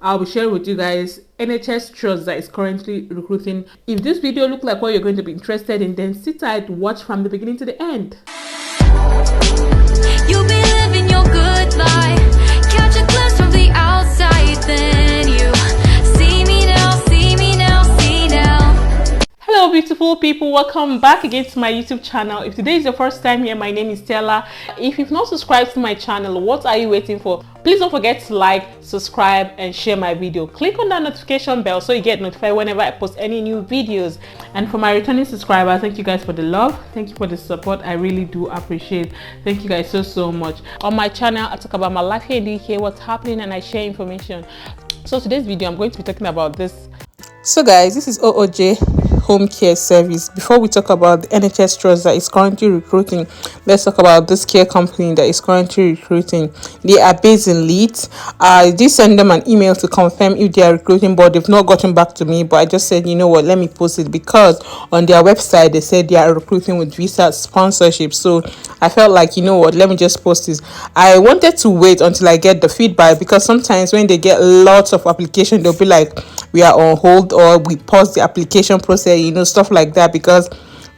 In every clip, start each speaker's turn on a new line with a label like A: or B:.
A: I'll be sharing with you guys NHS trust that is currently recruiting. If this video looks like what you're going to be interested in, then sit tight, watch from the beginning to the end.
B: You'll be living your good life, catch a glimpse from the outside, then you see me now, see me now, see now.
A: Hello beautiful people, welcome back again to my YouTube channel. If today is your first time here, my name is Stella. If you've not subscribed to my channel, what are you waiting for? Please don't forget to like, subscribe and share my video. Click on that notification bell so you get notified whenever I post any new videos. And for my returning subscribers, thank you guys for the love, thank you for the support. I really do appreciate. Thank you guys so much. On my channel, I talk about my life here in the UK, what's happening, and I share information. So today's video, I'm going to be talking about this. So guys, this is OOJ home care service. Before we talk about the NHS trust that is currently recruiting, let's talk about this care company that is currently recruiting. They are based in Leeds. I did send them an email to confirm if they are recruiting, but they've not gotten back to me. But I just said, you know what, let me post it, because on their website they said they are recruiting with visa sponsorship. So I felt like, you know what, let me just post this. I wanted to wait until I get the feedback, because sometimes when they get lots of application, they'll be like, we are on hold, or we pause the application process, you know, stuff like that. Because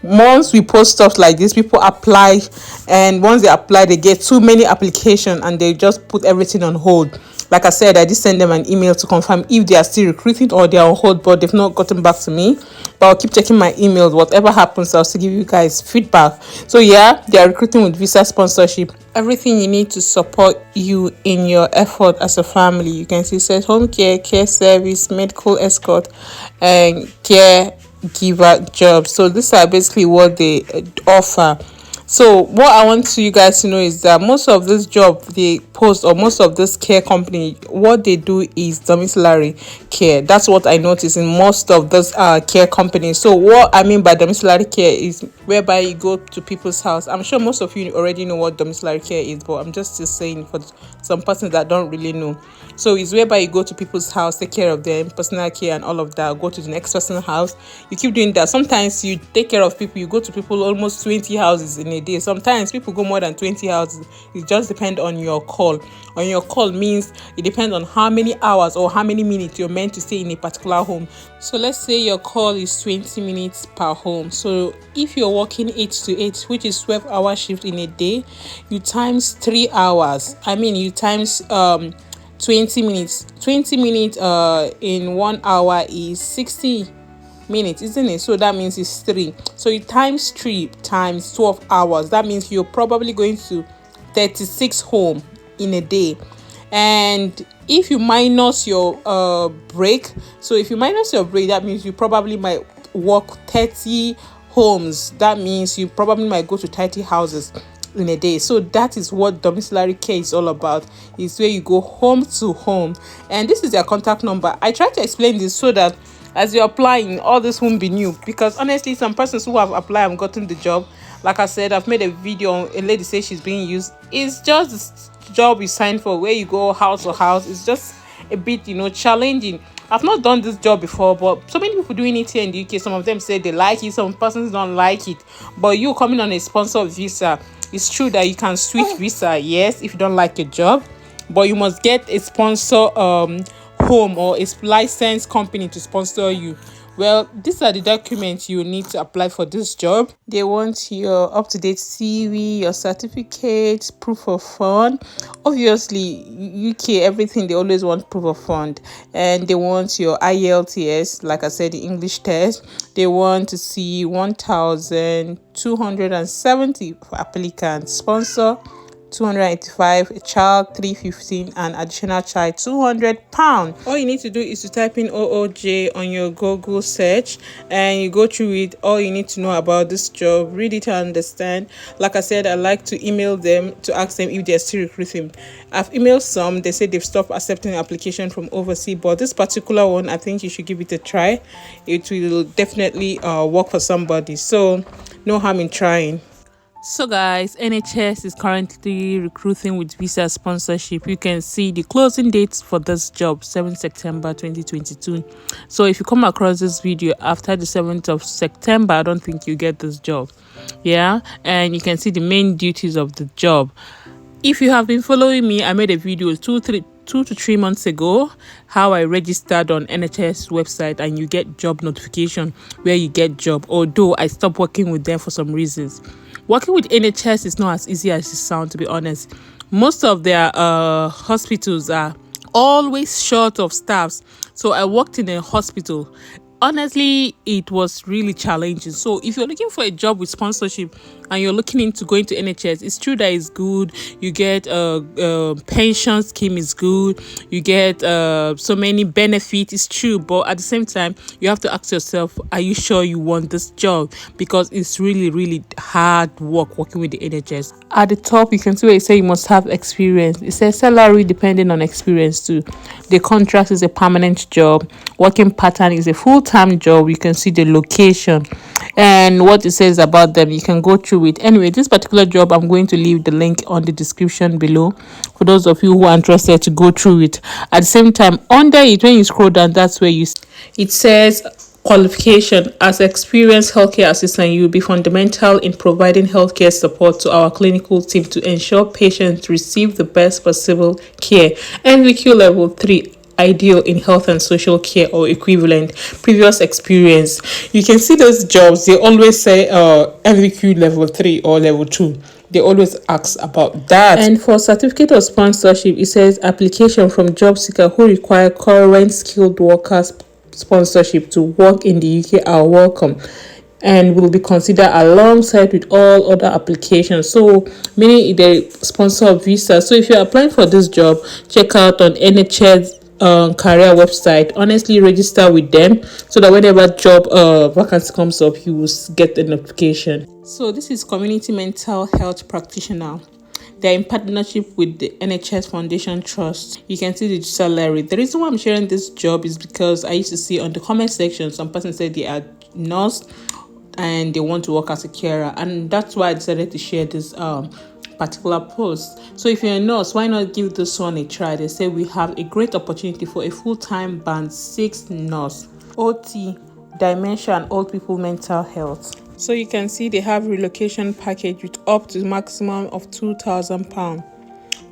A: once we post stuff like this, people apply, and once they apply, they get too many applications and they just put everything on hold. Like I said, I did send them an email to confirm if they are still recruiting or they are on hold, but they've not gotten back to me. But I'll keep checking my emails. Whatever happens, I'll still give you guys feedback. So yeah, they are recruiting with visa sponsorship. Everything you need to support you in your effort as a family. You can see it says home care, care service, medical escort, and care giver jobs. So these are basically what they offer. So what I want you guys to know is that most of this job they post, or most of this care company, what they do is domiciliary care. That's what I noticed in most of those care companies. So what I mean by domiciliary care is whereby you go to people's house. I'm sure most of you already know what domiciliary care is, but I'm just saying for some persons that don't really know. So it's whereby you go to people's house, take care of them, personal care and all of that. Go to the next person's house. You keep doing that. Sometimes you take care of people. You go to people almost 20 houses in a day. Sometimes people go more than 20 houses. It just depends on your call. On your call means it depends on how many hours or how many minutes you're meant to stay in a particular home. So let's say your call is 20 minutes per home. So if you're working 8 to 8, which is 12-hour shift in a day, you times 3 hours. You times 20 minutes in 1 hour is 60 minutes, isn't it? So that means it's 3. So you times 3 times 12 hours. That means you're probably going to 36 home in a day. And if you minus your break, so if you minus your break, that means you probably might work 30 homes. That means you probably might go to 30 houses in a day. So that is what domiciliary care is all about. It's where you go home to home, and this is their contact number. I try to explain this so that as you're applying, all this won't be new, because honestly, some persons who have applied and gotten the job, like I said, I've made a video on a lady says she's being used. It's just this job you sign for, where you go house to house. It's just a bit, challenging. I've not done this job before, but so many people doing it here in the UK. Some of them say they like it, some persons don't like it. But you coming on a sponsored visa, it's true that you can switch visa, yes, if you don't like your job, but you must get a sponsor home or a licensed company to sponsor you. Well, these are the documents you need to apply for this job. They want your up-to-date CV, your certificate, proof of fund. Obviously, UK, everything, they always want proof of fund. And they want your IELTS, like I said, the English test. They want to see 1,270 for applicants. Sponsor 285, a child 315, and additional child £200. All you need to do is to type in OOJ on your Google search, and you go through it. All you need to know about this job, read it and understand. Like I said, I like to email them to ask them if they're still recruiting. I've emailed some. They said they've stopped accepting application from overseas, but this particular one, I think you should give it a try. It will definitely work for somebody, so no harm in trying. So guys, NHS is currently recruiting with visa sponsorship. You can see the closing dates for this job, 7th September 2022. So if you come across this video after the 7th of September, I don't think you get this job. Yeah, and you can see the main duties of the job. If you have been following me, I made a video 2 2 to 3 months ago how I registered on NHS website, and you get job notification where you get job, although I stopped working with them for some reasons. Working with NHS is not as easy as it sounds, to be honest. Most of their hospitals are always short of staffs. So I worked in a hospital. Honestly, it was really challenging. So if you're looking for a job with sponsorship and you're looking into going to NHS, it's true that it's good. You get pension scheme is good. You get so many benefits. It's true, but at the same time, you have to ask yourself, are you sure you want this job? Because it's really, really hard work working with the NHS. At the top, you can see where it says you must have experience. It says salary depending on experience too. The contract is a permanent job. Working pattern is a full-time job. You can see the location and what it says about them. You can go through it. Anyway, this particular job, I'm going to leave the link on the description below for those of you who are interested to go through it. At the same time, under it, when you scroll down, that's where it says qualification. As experienced healthcare assistant, you will be fundamental in providing healthcare support to our clinical team to ensure patients receive the best possible care. NVQ level 3, ideal in health and social care or equivalent. Previous experience. You can see those jobs, they always say NVQ level 3 or level 2. They always ask about that. And for certificate of sponsorship, it says application from job seeker who require current skilled workers sponsorship to work in the UK are welcome and will be considered alongside with all other applications. So meaning they sponsor a visa. So if you're applying for this job, check out on NHS career website. Honestly, register with them so that whenever job vacancy comes up, you will get the notification. So this is community mental health practitioner. They're in partnership with the NHS Foundation Trust. You can see the salary. The reason why I'm sharing this job is because I used to see on the comment section some person said they are nurse and they want to work as a carer, and that's why I decided to share this particular post. So if you're a nurse, why not give this one a try? They say we have a great opportunity for a full-time band 6 nurse, OT, dementia and old people mental health. So you can see they have relocation package with up to maximum of £2,000.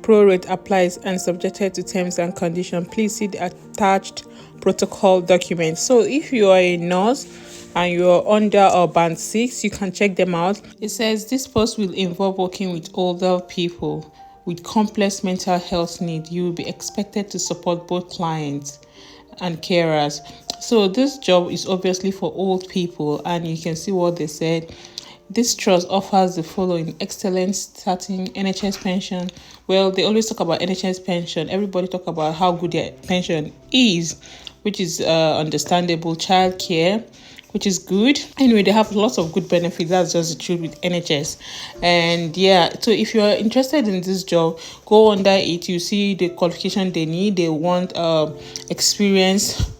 A: Pro rate applies and subjected to terms and conditions. Please see the attached protocol document. So if you are a nurse and you're under band 6, you can check them out. It says this post will involve working with older people with complex mental health needs. You will be expected to support both clients and carers. So this job is obviously for old people, and you can see what they said. This trust offers the following: excellent starting NHS pension. Well, they always talk about NHS pension. Everybody talk about how good their pension is, which is understandable. Childcare, which is good. Anyway, they have lots of good benefits. That's just the truth with NHS. And yeah, so if you're interested in this job, go under it. You see the qualification they need. They want experience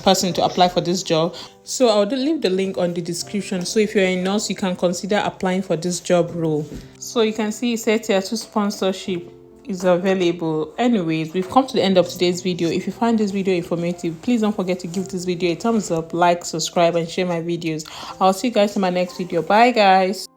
A: person to apply for this job. So I'll leave the link on the description. So if you're a nurse, you can consider applying for this job role. So you can see it says tier 2 sponsorship is available. Anyways, we've come to the end of today's video. If you find this video informative, please don't forget to give this video a thumbs up, like, subscribe and share my videos. I'll see you guys in my next video. Bye guys.